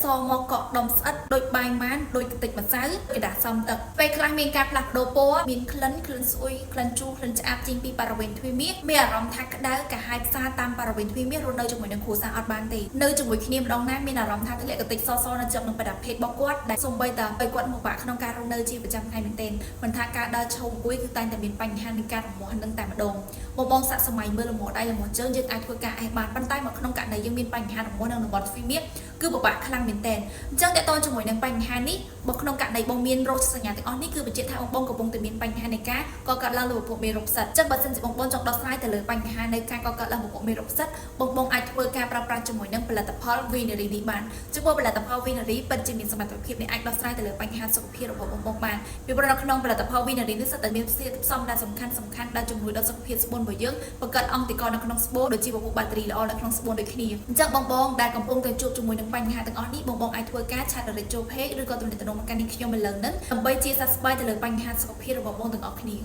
សមកកក់ដុំស្អិតដូចបាយម៉ានដូចតិចម្សៅគេដាក់សំទឹកពេលខ្លះមានការផ្លាស់ប្ដូរពណ៌មានក្លិនស្អុយក្លិនជូរក្លិនឆ្អាបចេញពីបរិវេណទ្វារមាសមានអារម្មណ៍ថាក្តៅកាហាយផ្សារតាមបរិវេណទ្វារមាសរស់នៅជាមួយនឹងគ្រួសារអត់បានទេនៅជាមួយគ្នាម្ដងណាមានអារម្មណ៍ថាធ្លាក់កតិចសសនៅជាប់នឹងបដិភេទរបស់គាត់ដែលសូម្បីតែឲ្យគាត់មកបាក់ក្នុងការរស់នៅជាប្រចាំថ្ងៃមែនទែនមិនថាការដើរឈរអង្គុយគឺតែងតែមានបញ្ហានៃការរមាស់នឹងតែម្ដងបងសាក់សម័យមើលរមាស់ដៃរមាស់ជើងយើងអាចធ្វើការអេះបានប៉ុន្តែមកក្នុងករណីយើងមានបញ្ហារមាស់នៅតំបន់ទ្វារមាសគឺពិបាកខ្លាំងមែនទែនអញ្ចឹងតើតើជាមួយនឹងបញ្ហានេះបើក្នុងករណីបងមានរោគសញ្ញាទាំងអស់នេះគឺបញ្ជាក់ថាបងកំពុងតែមានបញ្ហានៃការកកើតឡើងលើពពួកមេរោគផ្សិតអញ្ចឹងបើសិនជាបងចង់ដោះស្រាយទៅលើបញ្ហានៃការកកើតឡើងពពួកមេរោគផ្សិតបងអាចធ្វើការប្រើប្រាស់ជាមួយនឹងផលិតផល Venery នេះបានចំពោះផលិតផល Venery ពិតជាមានសមត្ថភាពនៃអាចដោះស្រាយទៅលើបញ្ហាសុខភាពរបស់បងបានពីព្រោះនៅក្នុងផលិតផល Venery នេះសុទ្ធតែមានផ្សំដែលសំខាន់ដែលជំនួយដល់សុខភាពស្បួនរបស់យើងបង្កើតអង់ទីកលនៅក្នុងស្បួនដូចជាពពួកបាក់តេរីល្អនៅក្នុងស្បួនដូចគ្នាអញ្ចឹងបងដែលកំពុងតែជួបជាមួយនឹងបញ្ហាទាំងអស់នេះបងអាចធ្វើការឆាតរចូល page ឬក៏ទំនាក់ទំនងមកកាន់នាងខ្ញុំឥឡូវហ្នឹងដើម្បីជាសះស្បើយទៅលើបញ្ហាសុខភាពរបស់បងទាំងអស់គ្នា